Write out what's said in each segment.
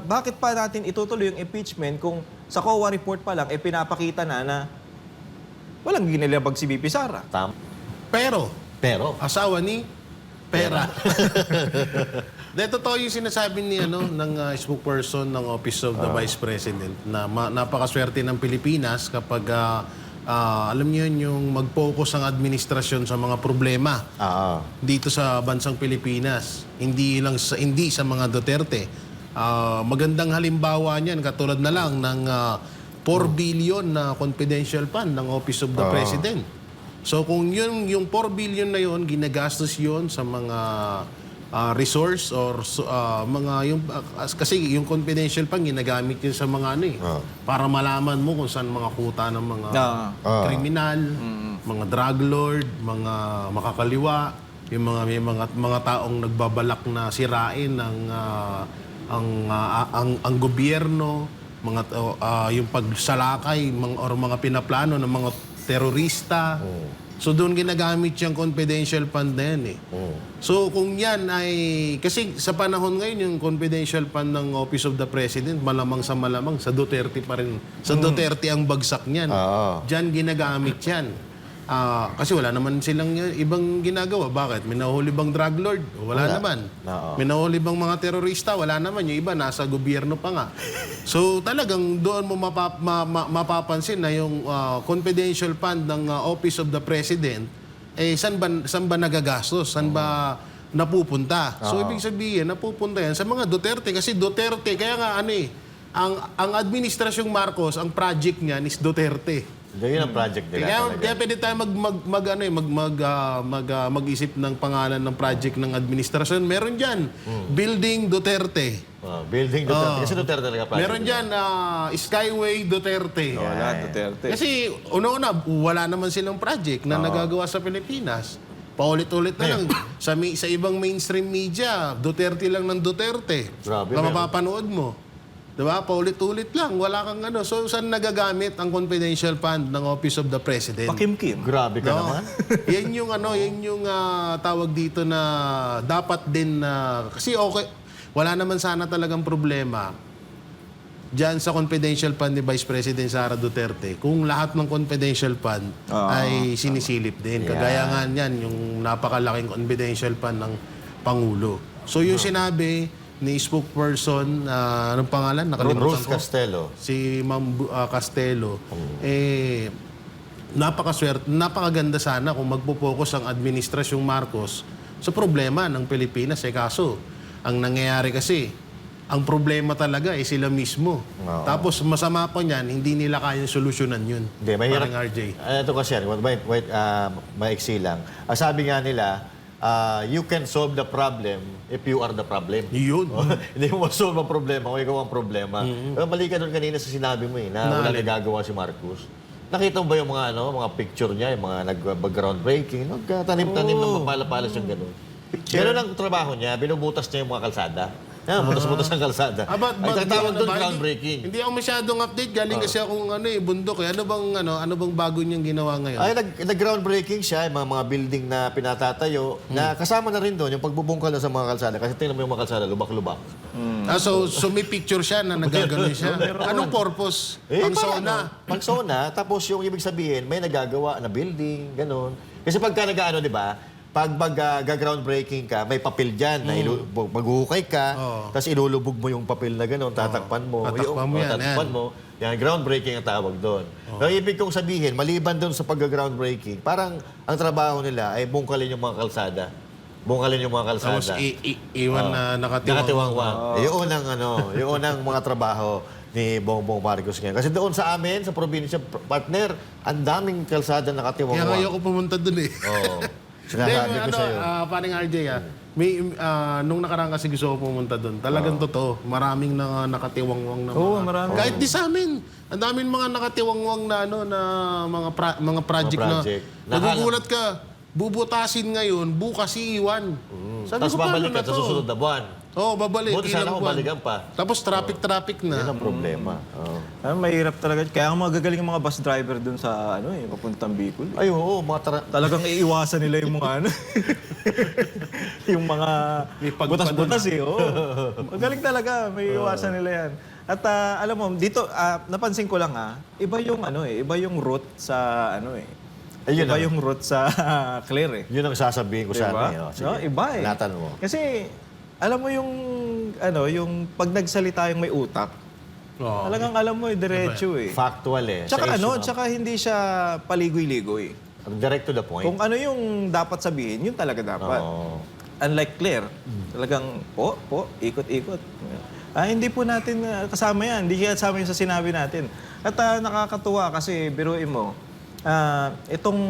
bakit pa natin itutuloy yung impeachment kung sa COA report pa lang, pinapakita na walang ginilabag si VP Sara. Tama. Pero, asawa ni pera. Dahil totoo yung sinasabi ni ng spokesperson ng Office of the Vice President na napakaswerte ng Pilipinas kapag alam niyo yun, yung mag-focus ang administrasyon sa mga problema dito sa bansang Pilipinas. Hindi sa mga Duterte. Magandang halimbawa niyan katulad na lang ng 4 billion na confidential fund ng Office of the President. So kung yung 4 billion na yun, ginagastos yun sa mga resource or kasi yung confidential fund ginagamit yun sa mga para malaman mo kung saan mga kuta ng mga kriminal, mga drug lord, mga makakaliwa, yung mga taong nagbabalak na sirain ang gobyerno, yung pagsalakay or mga pinaplano ng mga terorista. So doon ginagamit yung confidential fund na yan So kung yan ay... Kasi sa panahon ngayon, yung confidential fund ng Office of the President, malamang sa Duterte pa rin. Sa Duterte ang bagsak niyan. Diyan ginagamit yan. Kasi wala naman silang ibang ginagawa. Bakit? May nahuli bang drug lord? Wala naman. May nahuli bang mga terorista? Wala naman. Yung iba, nasa gobyerno pa nga. So talagang doon mo mapapansin na yung confidential fund ng Office of the President, saan ba nagagastos? Saan ba napupunta? So ibig sabihin, napupunta yan sa mga Duterte. Kasi Duterte, kaya nga ang administrasyong Marcos, ang project niyan is Duterte. Yun ang project nila. Kaya pwede tayo mag-isip ng pangalan ng project ng administrasyon. Meron dyan, Building Duterte. Building Duterte. Kasi Duterte talaga project. Meron dyan, Skyway Duterte. Wala, Duterte. Kasi una-una, wala naman silang project na nagagawa sa Pilipinas. Paulit-ulit na lang. Sa ibang mainstream media, Duterte lang ng Duterte. Grabe, na mapapanood mo. Diba? Paulit-ulit lang. Wala kang So, saan nagagamit ang confidential fund ng Office of the President? Pakimkim. Grabe ka naman. Yan yung tawag dito na dapat din kasi okay, wala naman sana talagang problema diyan sa confidential fund ni Vice President Sara Duterte kung lahat ng confidential fund ay sinisilip din. Kagaya nga niyan, yung napakalaking confidential fund ng Pangulo. So, yung sinabi ni spokesperson, anong pangalan? Nakalimutan Ruth ko. Castelo. Si Ma'am Castelo. Napakaganda sana kung magpo-focus ang administrasyong Marcos sa problema ng Pilipinas. Kaso, ang nangyayari kasi, ang problema talaga sila mismo. Tapos masama pa niyan, hindi nila kayang solusyonan yun. Hindi, mahirap. Parang RJ. Ito kasi, maiksi lang. Sabi nga nila, you can solve the problem if you are the problem. Yun. Hindi mo solve ang problema kung ikaw ang problema. Pero mali ka doon kanina sa sinabi mo na wala nagagawa si Marcos. Nakita mo ba yung mga picture niya, yung mga nag-groundbreaking, nagtanim-tanim ng mapalapalas yung gano'n. Pero ang trabaho niya, binubutas niya yung mga kalsada. Butas-butas ang kalsada. Ay tatawag doon groundbreaking. Hindi ako masyadong update. Galing kasi akong bundok. Ano bang bago niyang ginawa ngayon? Ay, nag-groundbreaking siya, yung mga building na pinatatayo, na kasama na rin doon yung pagbubungkal sa mga kalsada. Kasi tingnan mo yung mga kalsada, lubak-lubak. So may picture siya na nagagano'n siya. Anong purpose? Pang-sona, tapos yung ibig sabihin, may nagagawa na building, gano'n. Kasi pagka di ba, pag mag-groundbreaking ka, may papel dyan na maghuhukay ka, tapos ilulubog mo yung papel na gano'n, tatakpan mo. Tatakpan mo. Yan, groundbreaking ang tawag doon. Pero ibig kong sabihin, maliban doon sa pag-groundbreaking, parang ang trabaho nila ay bungkalin yung mga kalsada. Bungkalin yung mga kalsada. Tapos iwan na nakatiwang. Yun ang mga trabaho ni Bongbong Marcos ngayon. Kasi doon sa amin, sa probinsya, partner, ang daming kalsada nakatiwang. Kaya ngayon ko pumunta doon Sinasabi ko sa'yo. Paring RJ, nung nakaraan kasi gusto ko pumunta doon. Talagang totoo. Maraming nakatiwangwang na marami. Kahit di sa amin. Ang daming mga nakatiwangwang na mga project na. Nagugulat ka. Bubutasin ngayon, bukas iiwan. Tapos babalik ka sa susunod na buwan. Oo, babalik. Buti sana ilang kung buwan. balikan pa. Tapos traffic Yan na. ang problema. Oo. Mahirap talaga. Kaya ang magagaling yung mga bus driver dun sa papuntang Bicol. Ay, oo, Talagang iiwasan nila yung mga yung mga May pagpano butas-butas Oo. Magaling talaga, may iwasan nila yan. At alam mo, dito napansin ko lang iba yung iba yung route sa Ayun iba ang- yung route sa Claire Yun ang sasabihin ko Diba? sana. Oh. Sige. No, iba Natan mo. Kasi alam mo yung yung pag nagsalita yung may utak, Oo. talagang alam mo diretso Factual Tsaka Sa issue tsaka hindi siya paligoy-ligoy. Direct to the point. Kung ano yung dapat sabihin, yun talaga dapat. Oo. Unlike Claire, talagang ikot-ikot. Hindi po natin kasama yan. Hindi kasama yun sa sinabi natin. At nakakatuwa kasi biruin mo, itong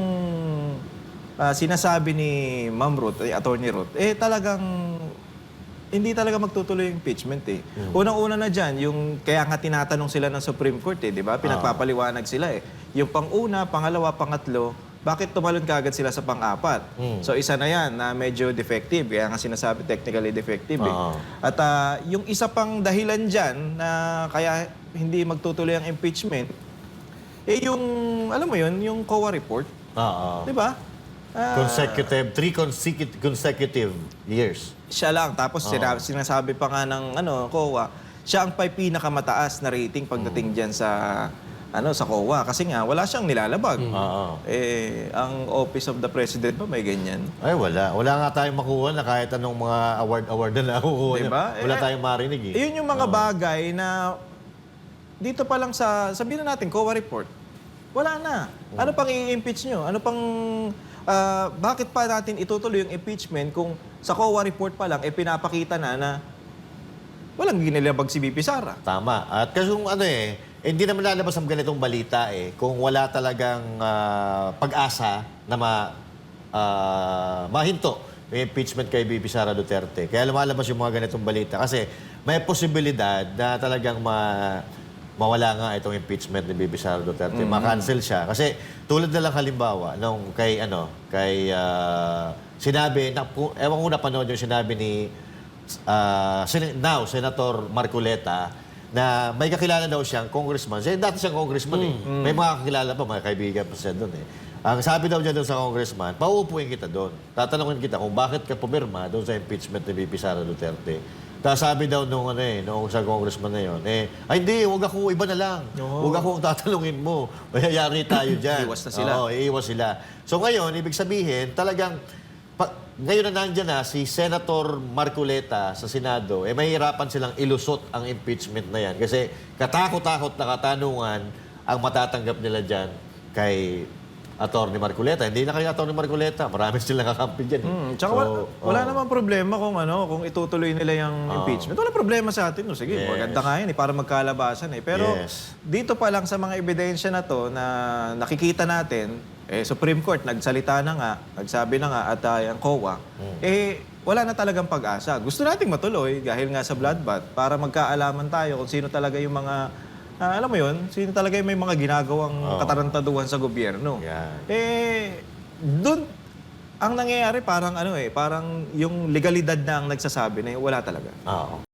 sinasabi ni Ma'am Ruth, Attorney Ruth, talagang hindi talaga magtutuloy yung impeachment Unang-una na dyan, kaya nga tinatanong sila ng Supreme Court di ba? Pinagpapaliwanag sila Yung pang-una, pangalawa, pangatlo, bakit tumalon kaagad sila sa pang-apat? So isa na yan na medyo defective, kaya nga sinasabi technically defective At yung isa pang dahilan dyan na kaya hindi magtutuloy ang impeachment, yung, alam mo yun, yung COA report. Oo. Di ba? Three consecutive years. Siya lang. Tapos sinasabi pa nga ng COA, siya ang pinakamataas na rating pagdating dyan sa COA. Kasi nga, wala siyang nilalabag. Oo. Ang Office of the President ba may ganyan? Ay, wala. Wala nga tayong makuha na kahit anong mga award na nakukuha niya. Diba? Wala tayong marinig Yun yung mga bagay na dito pa lang sabihin na natin, COA report, wala na. Ano pang i-impeach nyo? Ano pang, bakit pa natin itutuloy yung impeachment kung sa COA report pa lang, pinapakita na walang ginilabag si BP Sara. Tama. At kasi kung hindi naman lalabas ang ganitong balita kung wala talagang pag-asa na mahinto yung impeachment kay BP Sara Duterte. Kaya lumalabas yung mga ganitong balita. Kasi may posibilidad na talagang mawala nga itong impeachment ni BP Sara Duterte. Ma-cancel siya. Kasi tulad na lang halimbawa, nung kay sinabi, ewan ko napanood yung sinabi ni Senator Marcoleta, na may kakilala daw siyang congressman. Dati siyang congressman May mga kakilala pa, mga kaibigan pa siya doon Ang sabi daw niya doon sa congressman, pauupuin kita doon. Tatanungin kita kung bakit ka pumirma doon sa impeachment ni BP Sara Duterte. Tapos sabi daw nung sa congressman na yun, ay hindi, huwag ako, iba na lang. Huwag ako tatanungin mo. Mayayari tayo dyan. Iiwas na sila. Oo, iiwas sila. So ngayon, ibig sabihin, talagang, ngayon na nandyan na si Senator Marcoleta sa Senado, mahihirapan silang ilusot ang impeachment na yan. Kasi katakot-takot na katanungan ang matatanggap nila dyan kay Atty. Marcoleta. Hindi na kay Atty. Marcoleta. Marami silang kakampi dyan. Tsaka wala namang problema kung itutuloy nila yung impeachment. Wala problema sa atin. No? Sige, maganda nga yan para magkalabasan Pero dito pa lang sa mga ebidensya na to na nakikita natin, Supreme Court nagsalita na nga, nagsabi na nga at yung COA, wala na talagang pag-asa. Gusto nating matuloy dahil nga sa bloodbath para magkaalaman tayo kung sino talaga yung mga alam mo yun, sino talaga yung may mga ginagawang katarantaduhan sa gobyerno. Doon, ang nangyayari parang parang yung legalidad na ang nagsasabi na wala talaga. Oo.